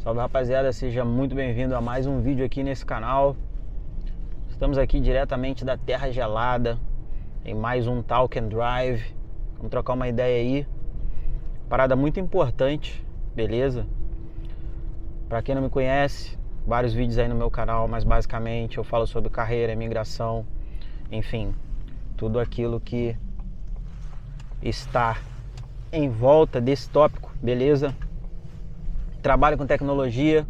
Salve, rapaziada, seja muito bem-vindo a mais um vídeo aqui nesse canal. Estamos aqui diretamente da Terra Gelada em mais um Talk and Drive. Vamos trocar uma ideia aí. Parada muito importante, beleza? Pra quem não me conhece, vários vídeos aí no meu canal, mas basicamente eu falo sobre carreira, imigração, enfim, tudo aquilo que está em volta desse tópico, beleza? Trabalho com tecnologia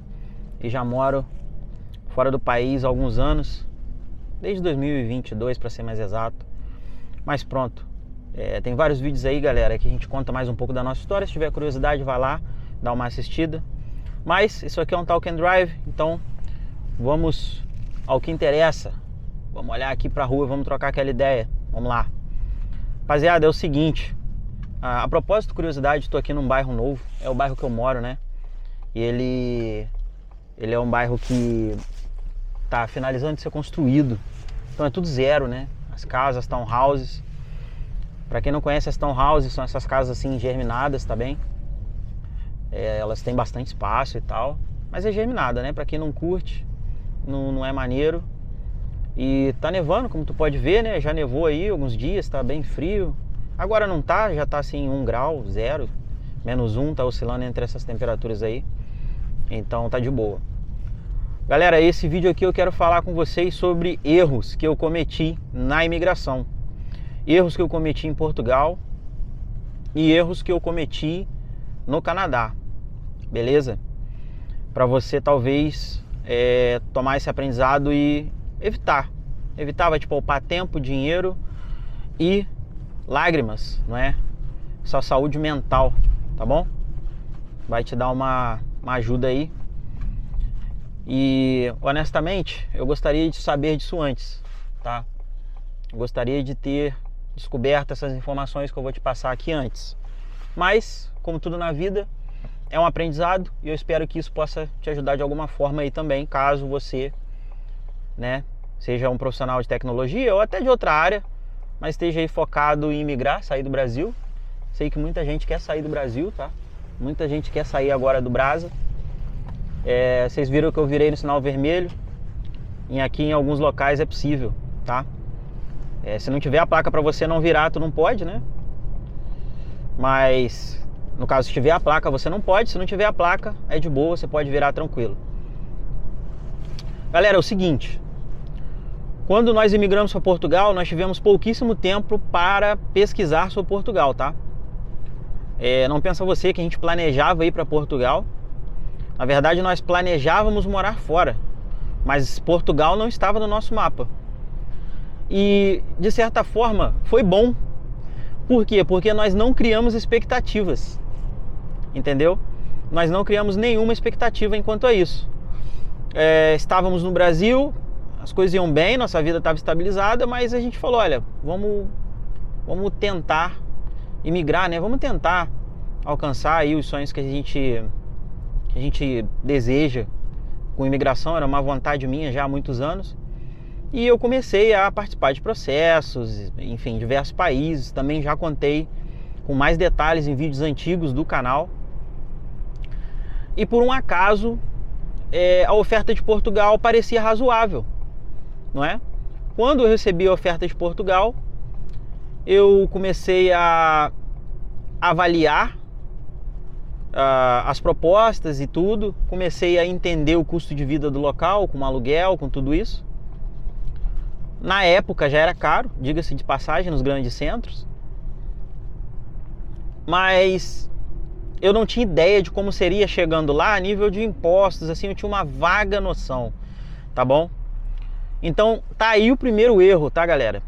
e já moro fora do país há alguns anos, desde 2022 para ser mais exato. Mas pronto, tem vários vídeos aí, galera, que a gente conta mais um pouco da nossa história. Se tiver curiosidade, vai lá, dá uma assistida. Mas isso aqui é um Talk and Drive, então vamos ao que interessa. Vamos olhar aqui pra rua, vamos trocar aquela ideia. Vamos lá. Rapaziada, é o seguinte, a propósito, curiosidade, estou aqui num bairro novo, é o bairro que eu moro, né? E ele é um bairro que está finalizando de ser construído. Então é tudo zero, né? As casas, townhouses. Para quem não conhece, as townhouses são essas casas assim germinadas, tá bem? Elas têm bastante espaço e tal, mas é germinada, né? Para quem não curte, não é maneiro. E tá nevando, como tu pode ver, né? Já nevou aí alguns dias, tá bem frio. Agora não tá, já tá assim 1 grau, 0, -1, tá oscilando entre essas temperaturas aí. Então tá de boa. Galera, esse vídeo aqui eu quero falar com vocês sobre erros que eu cometi na imigração. Erros que eu cometi em Portugal e erros que eu cometi no Canadá. Beleza? Para você talvez tomar esse aprendizado e evitar. Evitar vai te poupar tempo, dinheiro e lágrimas, não é? Sua saúde mental, tá bom? Vai te dar uma ajuda aí. E honestamente, eu gostaria de saber disso antes, tá? Eu gostaria de ter descoberto essas informações que eu vou te passar aqui antes. Mas, como tudo na vida, é um aprendizado e eu espero que isso possa te ajudar de alguma forma aí também, caso você, né, seja um profissional de tecnologia ou até de outra área, mas esteja aí focado em imigrar, sair do Brasil. Sei que muita gente quer sair do Brasil, tá? Muita gente quer sair agora do Brasa. Vocês viram que eu virei no sinal vermelho. E aqui em alguns locais é possível, tá? Se não tiver a placa para você não virar, tu não pode, né? Mas no caso, se tiver a placa, você não pode. Se não tiver a placa, é de boa, você pode virar tranquilo. Galera, é o seguinte. Quando nós imigramos para Portugal, nós tivemos pouquíssimo tempo para pesquisar sobre Portugal, tá? Não pensa você que a gente planejava ir para Portugal. Na verdade, nós planejávamos morar fora, mas Portugal não estava no nosso mapa. E, de certa forma, foi bom. Por quê? Porque nós não criamos expectativas, entendeu? Nós não criamos nenhuma expectativa enquanto a isso. Estávamos no Brasil, as coisas iam bem, nossa vida estava estabilizada, mas a gente falou, olha, vamos tentar imigrar, né? Vamos tentar alcançar aí os sonhos que a gente deseja com imigração. Era uma vontade minha já há muitos anos. E eu comecei a participar de processos, enfim, diversos países. Também já contei com mais detalhes em vídeos antigos do canal. E por um acaso, a oferta de Portugal parecia razoável, não é? Quando eu recebi a oferta de Portugal, eu comecei a avaliar as propostas e tudo. Comecei a entender o custo de vida do local, com aluguel, com tudo isso. Na época já era caro, diga-se de passagem, nos grandes centros. Mas eu não tinha ideia de como seria chegando lá a nível de impostos, assim, eu tinha uma vaga noção, tá bom? Então tá aí o primeiro erro, tá, galera?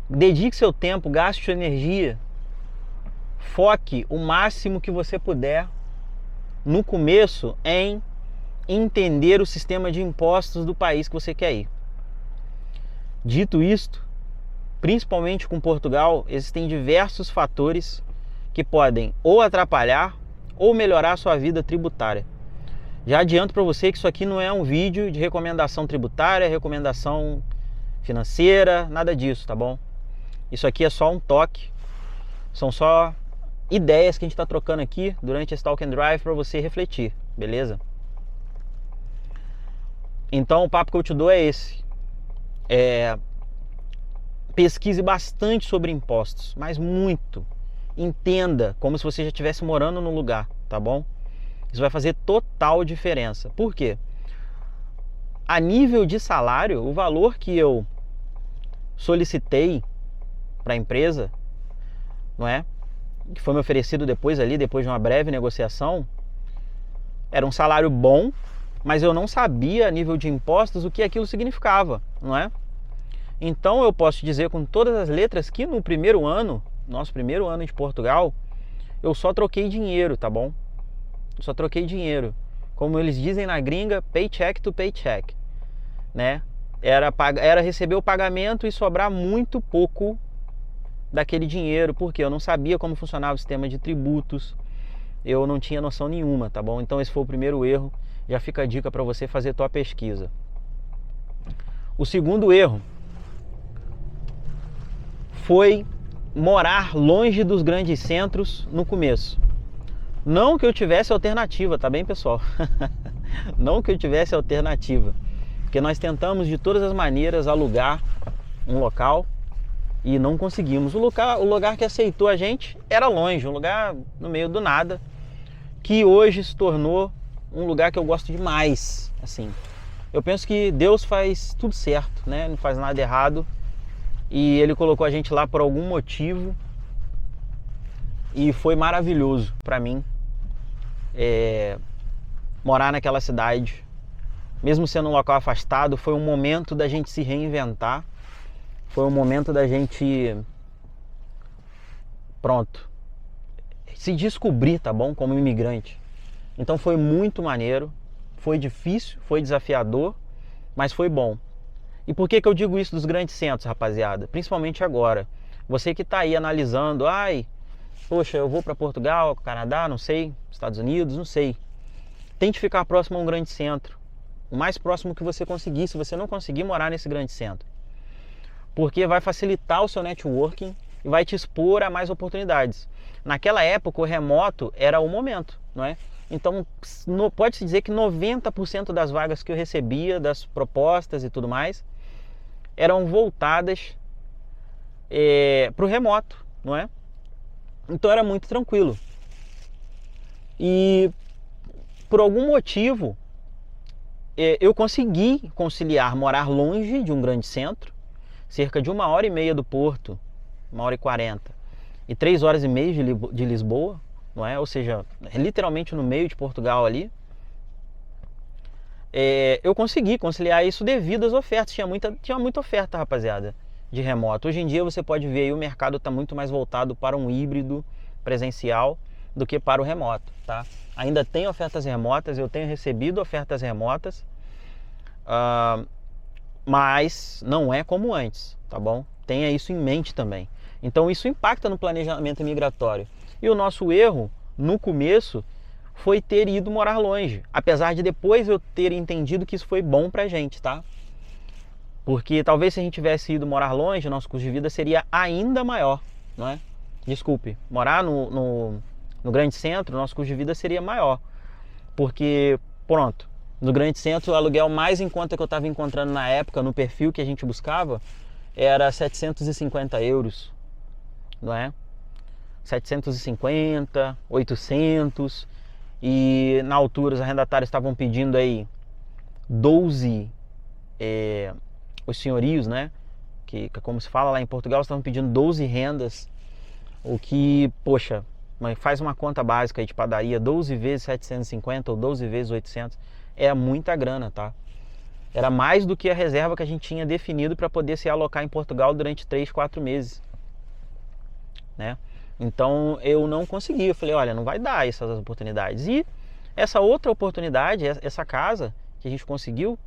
Dedique seu tempo, gaste sua energia, foque o máximo que você puder no começo em entender o sistema de impostos do país que você quer ir. Dito isto, principalmente com Portugal, existem diversos fatores que podem ou atrapalhar ou melhorar a sua vida tributária. Já adianto para você que isso aqui não é um vídeo de recomendação tributária, recomendação financeira, nada disso, tá bom? Isso aqui é só um toque, são só ideias que a gente está trocando aqui durante esse Talk and Drive para você refletir, beleza? Então o papo que eu te dou é esse. Pesquise bastante sobre impostos, mas muito. Entenda como se você já estivesse morando no lugar, tá bom? Isso vai fazer total diferença. Por quê? A nível de salário, o valor que eu solicitei para a empresa, não é? Que foi me oferecido depois de uma breve negociação, era um salário bom, mas eu não sabia a nível de impostos o que aquilo significava, não é? Então eu posso te dizer com todas as letras que no primeiro ano, nosso primeiro ano de Portugal, eu só troquei dinheiro, tá bom? Eu só troquei dinheiro. Como eles dizem na gringa, paycheck to paycheck, né? Era receber o pagamento e sobrar muito pouco daquele dinheiro, porque eu não sabia como funcionava o sistema de tributos, eu não tinha noção nenhuma, tá bom? Então esse foi o primeiro erro, já fica a dica para você fazer tua pesquisa. O segundo erro foi morar longe dos grandes centros no começo. Não que eu tivesse alternativa, tá bem, pessoal? Não que eu tivesse alternativa, porque nós tentamos de todas as maneiras alugar um local e não conseguimos. O lugar que aceitou a gente era longe, um lugar no meio do nada, que hoje se tornou um lugar que eu gosto demais. Assim, eu penso que Deus faz tudo certo, né? Não faz nada errado, e Ele colocou a gente lá por algum motivo, e foi maravilhoso para mim morar naquela cidade. Mesmo sendo um local afastado, foi um momento da gente se reinventar, foi um momento da gente, se descobrir, tá bom? Como imigrante. Então foi muito maneiro, foi difícil, foi desafiador, mas foi bom. E por que eu digo isso dos grandes centros, rapaziada? Principalmente agora. Você que tá aí analisando, poxa, eu vou para Portugal, Canadá, não sei, Estados Unidos, não sei. Tente ficar próximo a um grande centro, o mais próximo que você conseguir, se você não conseguir morar nesse grande centro. Porque vai facilitar o seu networking e vai te expor a mais oportunidades. Naquela época, o remoto era o momento, não é? Então, pode-se dizer que 90% das vagas que eu recebia, das propostas e tudo mais, eram voltadas para o remoto, não é? Então era muito tranquilo. E por algum motivo, eu consegui conciliar morar longe de um grande centro, cerca de 1h30 do Porto, 1h40, e 3h30 de Lisboa, não é? Ou seja, literalmente no meio de Portugal ali. Eu consegui conciliar isso devido às ofertas. Tinha muita oferta, rapaziada, de remoto. Hoje em dia você pode ver aí, o mercado está muito mais voltado para um híbrido presencial do que para o remoto, tá? Ainda tem ofertas remotas, eu tenho recebido ofertas remotas, mas não é como antes, tá bom? Tenha isso em mente também. Então isso impacta no planejamento migratório. E o nosso erro, no começo, foi ter ido morar longe. Apesar de depois eu ter entendido que isso foi bom pra gente, tá? Porque talvez se a gente tivesse ido morar longe, nosso custo de vida seria ainda maior, não é? Desculpe, morar no grande centro, nosso custo de vida seria maior. Porque, no grande centro, o aluguel mais em conta que eu estava encontrando na época, no perfil que a gente buscava, era 750 euros, não é? 750, 800, e na altura os arrendatários estavam pedindo aí 12, os senhorios, né? Que como se fala lá em Portugal, estavam pedindo 12 rendas, o que, poxa, mas faz uma conta básica aí de padaria, 12 vezes 750 ou 12 vezes 800, é muita grana, tá? Era mais do que a reserva que a gente tinha definido para poder se alocar em Portugal durante 3, 4 meses, né? Então eu não consegui, eu falei, olha, não vai dar essas oportunidades. E essa outra oportunidade, essa casa que a gente conseguiu,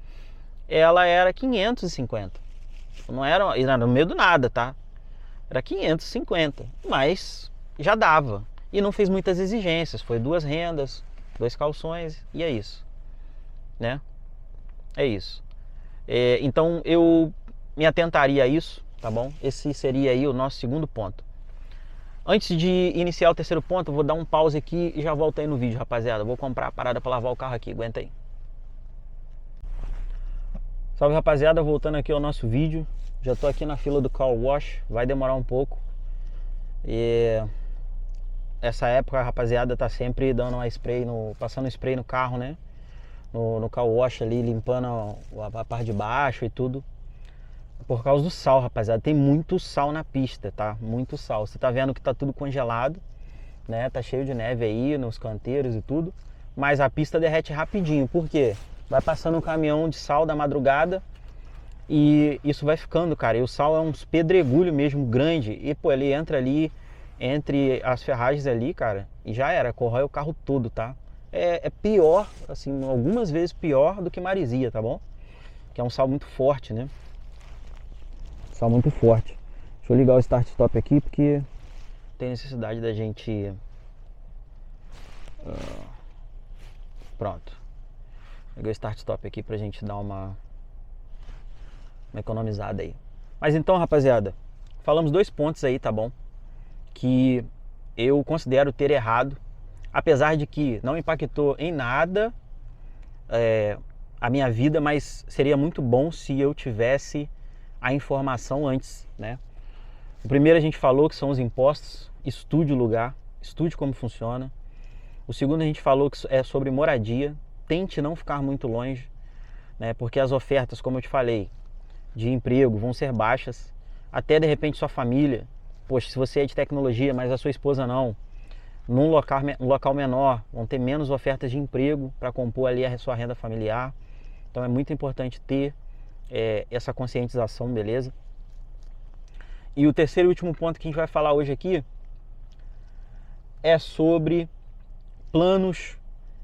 ela era 550. Não era no meio do nada, tá? Era 550, mas já dava. E não fez muitas exigências, foi 2 rendas, 2 calções, e é isso, né? É isso. Então eu me atentaria a isso, tá bom? Esse seria aí o nosso segundo ponto. Antes de iniciar o terceiro ponto, eu vou dar um pause aqui e já volto aí no vídeo, rapaziada. Vou comprar a parada para lavar o carro aqui, aguenta aí. Salve, rapaziada, voltando aqui ao nosso vídeo. Já tô aqui na fila do car wash, vai demorar um pouco. E essa época a rapaziada tá sempre dando uma spray passando spray no carro, né? No car wash ali, limpando a parte de baixo e tudo. Por causa do sal, rapaziada. Tem muito sal na pista, tá? Muito sal. Você tá vendo que tá tudo congelado, né? Tá cheio de neve aí nos canteiros e tudo. Mas a pista derrete rapidinho. Por quê? Vai passando um caminhão de sal da madrugada e isso vai ficando, cara. E o sal é uns pedregulho mesmo, grande. E, pô, ele entra ali entre as ferragens ali, cara, e já era. Corrói o carro todo, tá? É pior, assim, algumas vezes pior do que maresia, tá bom? Que é um sal muito forte, né? Sal muito forte. Deixa eu ligar o start-stop aqui porque tem necessidade da gente... Pronto. Liguei o start-stop aqui pra gente dar uma economizada aí. Mas então, rapaziada, falamos 2 pontos aí, tá bom? Que eu considero ter errado, apesar de que não impactou em nada a minha vida, mas seria muito bom se eu tivesse a informação antes, né? O primeiro a gente falou que são os impostos. Estude o lugar, estude como funciona. O segundo a gente falou que é sobre moradia. Tente não ficar muito longe, né? Porque as ofertas, como eu te falei, de emprego vão ser baixas. Até de repente sua família, poxa, se você é de tecnologia, mas a sua esposa não, num local menor, vão ter menos ofertas de emprego para compor ali a sua renda familiar. Então é muito importante ter essa conscientização, beleza? E o terceiro e último ponto que a gente vai falar hoje aqui é sobre planos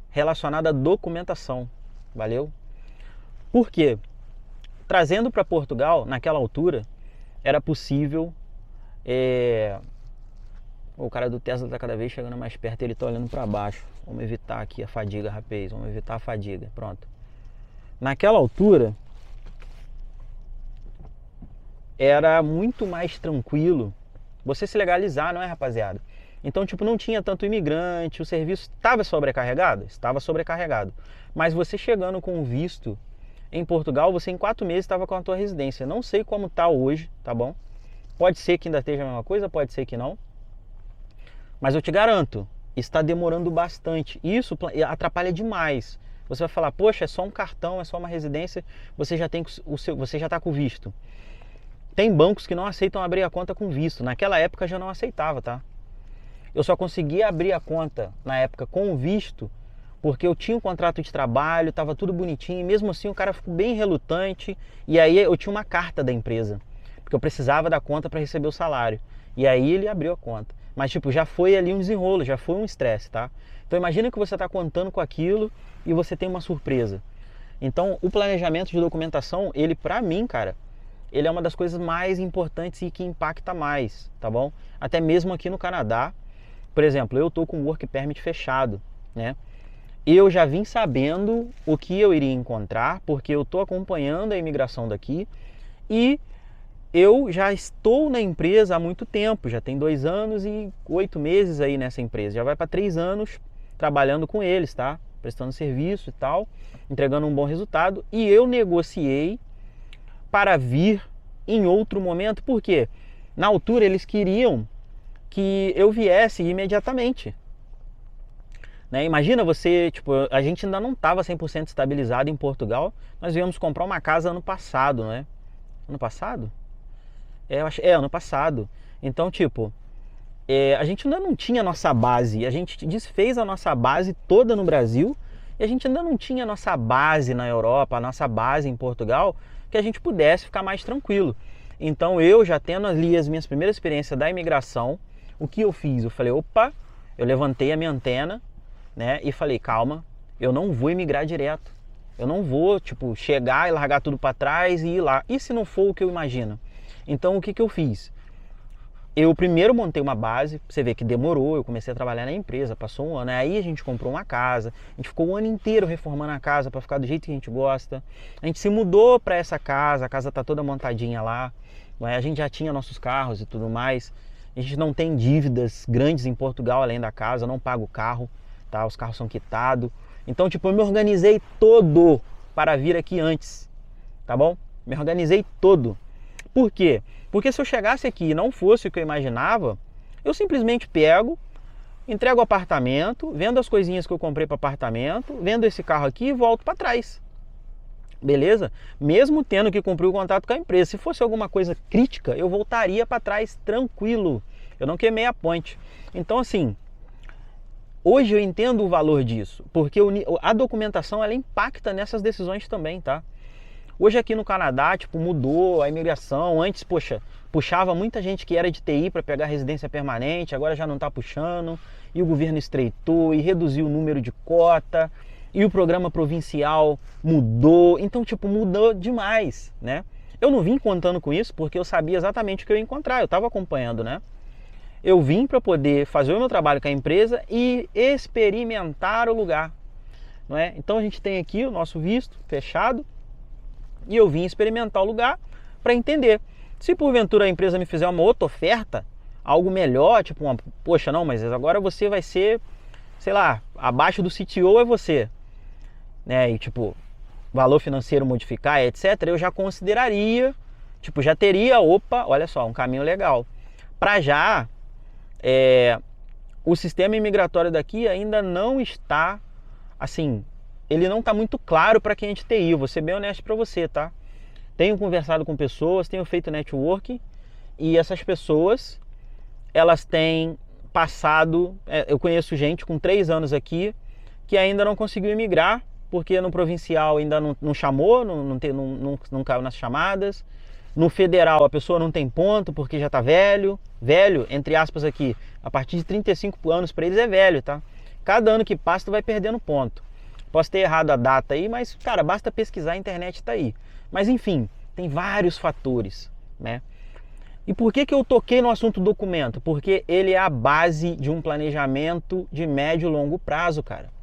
relacionados à documentação, valeu? Por quê? Trazendo para Portugal, naquela altura, era possível... O cara do Tesla está cada vez chegando mais perto e ele está olhando para baixo. Vamos evitar aqui a fadiga, rapaz. Vamos evitar a fadiga, pronto. Naquela altura... era muito mais tranquilo você se legalizar, não é, rapaziada? Então, tipo, não tinha tanto imigrante, o serviço estava sobrecarregado? Estava sobrecarregado. Mas você chegando com o visto em Portugal, você em 4 meses estava com a tua residência. Não sei como tá hoje, tá bom? Pode ser que ainda esteja a mesma coisa, pode ser que não. Mas eu te garanto, está demorando bastante. Isso atrapalha demais. Você vai falar, poxa, é só um cartão, é só uma residência, você já tem você já está com o visto. Tem bancos que não aceitam abrir a conta com visto. Naquela época já não aceitava, tá? Eu só conseguia abrir a conta na época com o visto porque eu tinha um contrato de trabalho, estava tudo bonitinho, e mesmo assim o cara ficou bem relutante, e aí eu tinha uma carta da empresa, porque eu precisava da conta para receber o salário. E aí ele abriu a conta. Mas tipo, já foi ali um desenrolo, já foi um estresse, tá? Então imagina que você está contando com aquilo e você tem uma surpresa. Então o planejamento de documentação, ele pra mim, cara, ele é uma das coisas mais importantes e que impacta mais, tá bom? Até mesmo aqui no Canadá, por exemplo, eu tô com o Work Permit fechado, né? Eu já vim sabendo o que eu iria encontrar, porque eu tô acompanhando a imigração daqui e eu já estou na empresa há muito tempo, já tem 2 anos e 8 meses aí nessa empresa, já vai para 3 anos trabalhando com eles, tá? Prestando serviço e tal, entregando um bom resultado, e eu negociei para vir em outro momento, porque na altura eles queriam que eu viesse imediatamente, né? Imagina você, tipo, a gente ainda não estava 100% estabilizado em Portugal, nós viemos comprar uma casa ano passado, né? Ano passado? Ano passado. Então, tipo, a gente ainda não tinha a nossa base, a gente desfez a nossa base toda no Brasil, e a gente ainda não tinha a nossa base na Europa, a nossa base em Portugal, que a gente pudesse ficar mais tranquilo. Então eu já tendo ali as minhas primeiras experiências da imigração, o que eu fiz? Eu falei, opa, eu levantei a minha antena, né, e falei, calma, eu não vou imigrar direto. Eu não vou, tipo, chegar e largar tudo para trás e ir lá. E se não for o que eu imagino? Então o que eu fiz? Eu primeiro montei uma base, você vê que demorou, eu comecei a trabalhar na empresa, passou 1 ano, aí a gente comprou uma casa, a gente ficou o ano inteiro reformando a casa para ficar do jeito que a gente gosta. A gente se mudou para essa casa, a casa tá toda montadinha lá, a gente já tinha nossos carros e tudo mais. A gente não tem dívidas grandes em Portugal, além da casa, não pago o carro, tá? Os carros são quitados. Então, tipo, eu me organizei todo para vir aqui antes, tá bom? Me organizei todo. Por quê? Porque se eu chegasse aqui e não fosse o que eu imaginava, eu simplesmente pego, entrego o apartamento, vendo as coisinhas que eu comprei para apartamento, vendo esse carro aqui e volto para trás. Beleza? Mesmo tendo que cumprir o contrato com a empresa. Se fosse alguma coisa crítica, eu voltaria para trás tranquilo. Eu não queimei a ponte. Então, assim, hoje eu entendo o valor disso, porque a documentação ela impacta nessas decisões também, tá? Hoje aqui no Canadá, tipo, mudou a imigração. Antes, poxa, puxava muita gente que era de TI para pegar residência permanente, agora já não está puxando. E o governo estreitou e reduziu o número de cota. E o programa provincial mudou. Então, tipo, mudou demais, né? Eu não vim contando com isso porque eu sabia exatamente o que eu ia encontrar. Eu estava acompanhando, né? Eu vim para poder fazer o meu trabalho com a empresa e experimentar o lugar, não é? Então a gente tem aqui o nosso visto fechado e eu vim experimentar o lugar para entender. Se porventura a empresa me fizer uma outra oferta, algo melhor, tipo uma, poxa, não, mas agora você vai ser, sei lá, abaixo do CTO é você, né? E tipo, valor financeiro modificar, etc, eu já consideraria, tipo, já teria, opa, olha só, um caminho legal. Para já, o sistema imigratório daqui ainda não está, assim, ele não está muito claro para quem é de TI, eu vou ser bem honesto para você, tá? Tenho conversado com pessoas, tenho feito networking e essas pessoas, elas têm passado, eu conheço gente com 3 anos aqui que ainda não conseguiu imigrar porque no provincial ainda não chamou, não caiu nas chamadas. No federal a pessoa não tem ponto porque já está velho, entre aspas aqui, a partir de 35 anos para eles é velho, tá? Cada ano que passa tu vai perdendo ponto. Posso ter errado a data aí, mas cara, basta pesquisar, a internet tá aí. Mas enfim, tem vários fatores, né? E por que eu toquei no assunto documento? Porque ele é a base de um planejamento de médio e longo prazo, cara.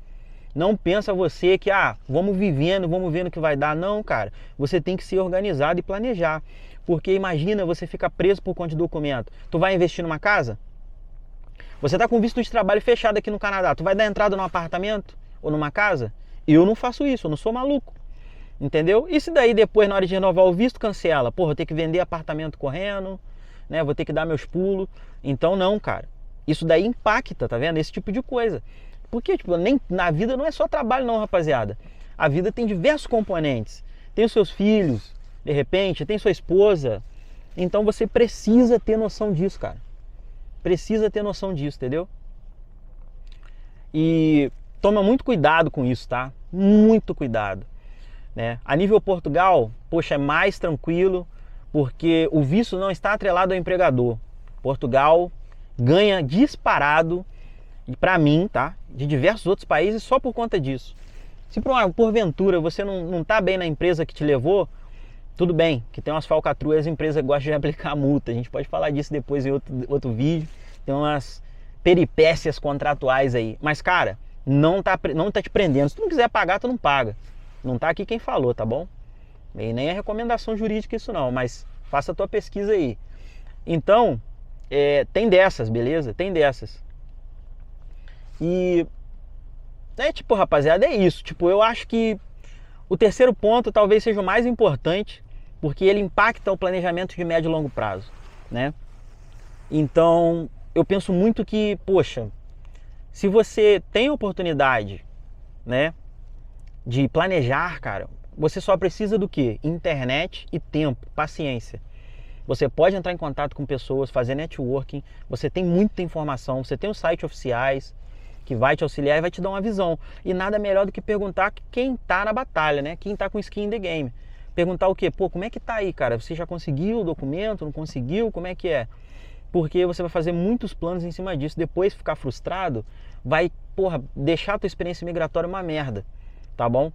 Não pensa você que, vamos vivendo, vamos vendo o que vai dar. Não, cara. Você tem que ser organizado e planejar. Porque imagina você ficar preso por conta de documento. Tu vai investir numa casa? Você tá com visto de trabalho fechado aqui no Canadá. Tu vai dar entrada num apartamento ou numa casa? Eu não faço isso, eu não sou maluco. Entendeu? E se daí depois, na hora de renovar o visto, cancela? Porra, eu tenho que vender apartamento correndo, né? Vou ter que dar meus pulos. Então não, cara. Isso daí impacta, tá vendo? Esse tipo de coisa. Porque, tipo, nem na vida não é só trabalho não, rapaziada. A vida tem diversos componentes. Tem os seus filhos, de repente, tem sua esposa. Então você precisa ter noção disso, cara. Precisa ter noção disso, entendeu? E toma muito cuidado com isso, tá? Muito cuidado, né? A nível Portugal, poxa, é mais tranquilo, porque o visto não está atrelado ao empregador. Portugal ganha disparado, e para mim, tá? De diversos outros países só por conta disso. Se porventura você não tá bem na empresa que te levou, tudo bem, que tem umas falcatruas, as empresas gostam de aplicar multa. A gente pode falar disso depois em outro vídeo. Tem umas peripécias contratuais aí. Mas, cara, não tá te prendendo. Se tu não quiser pagar, tu não paga. Não tá aqui quem falou, tá bom? E nem é recomendação jurídica isso não, mas faça a tua pesquisa aí. Então, tem dessas, beleza? Tem dessas. E, tipo, rapaziada, é isso. Tipo, eu acho que o terceiro ponto talvez seja o mais importante, porque ele impacta o planejamento de médio e longo prazo, né? Então, eu penso muito que, poxa, se você tem a oportunidade, né, de planejar, cara, você só precisa do quê? Internet e tempo, paciência. Você pode entrar em contato com pessoas, fazer networking, você tem muita informação, você tem os sites oficiais que vai te auxiliar e vai te dar uma visão. E nada melhor do que perguntar quem tá na batalha, né? Quem tá com skin in the game. Perguntar o quê? Pô, como é que tá aí, cara? Você já conseguiu o documento? Não conseguiu? Como é que é? Porque você vai fazer muitos planos em cima disso. Depois ficar frustrado, vai, porra, deixar a tua experiência migratória uma merda, tá bom?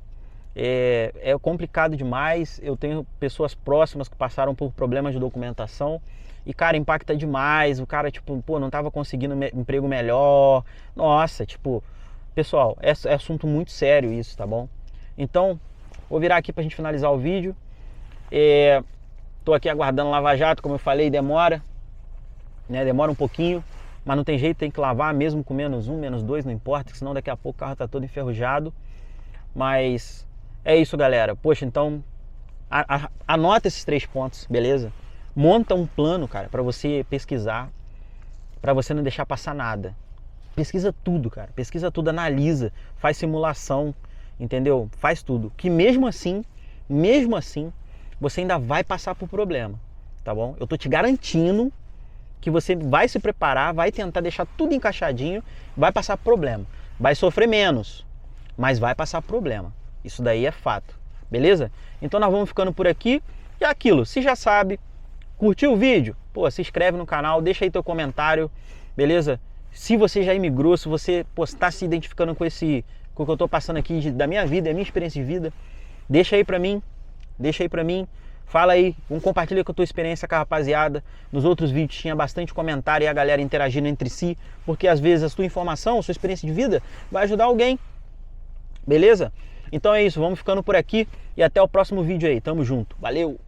É complicado demais. Eu tenho pessoas próximas que passaram por problemas de documentação e, cara, impacta demais. O cara, tipo, pô, não tava conseguindo emprego melhor. Nossa, tipo, pessoal, é assunto muito sério isso, tá bom? Então, vou virar aqui pra gente finalizar o vídeo. Tô aqui aguardando Lava Jato, como eu falei, demora. né? Demora um pouquinho, mas não tem jeito, tem que lavar mesmo com -1, -2, não importa, senão daqui a pouco o carro tá todo enferrujado. Mas é isso, galera. Poxa, então anota esses 3 pontos, beleza? Monta um plano, cara, para você pesquisar, para você não deixar passar nada. Pesquisa tudo, cara. Pesquisa tudo, analisa, faz simulação, entendeu? Faz tudo. Que mesmo assim, você ainda vai passar por problema, tá bom? Eu tô te garantindo que você vai se preparar, vai tentar deixar tudo encaixadinho, vai passar problema. Vai sofrer menos, mas vai passar problema. Isso daí é fato, beleza? Então nós vamos ficando por aqui. E aquilo, se já sabe, curtiu o vídeo? Pô, se inscreve no canal, deixa aí teu comentário, beleza? Se você já imigrou, se você está se identificando com o que eu tô passando aqui da minha vida, a minha experiência de vida, deixa aí pra mim, fala aí, compartilha com a tua experiência com a rapaziada. Nos outros vídeos tinha bastante comentário e a galera interagindo entre si, porque às vezes a tua informação, a sua experiência de vida vai ajudar alguém, beleza? Então é isso, vamos ficando por aqui e até o próximo vídeo aí, tamo junto, valeu!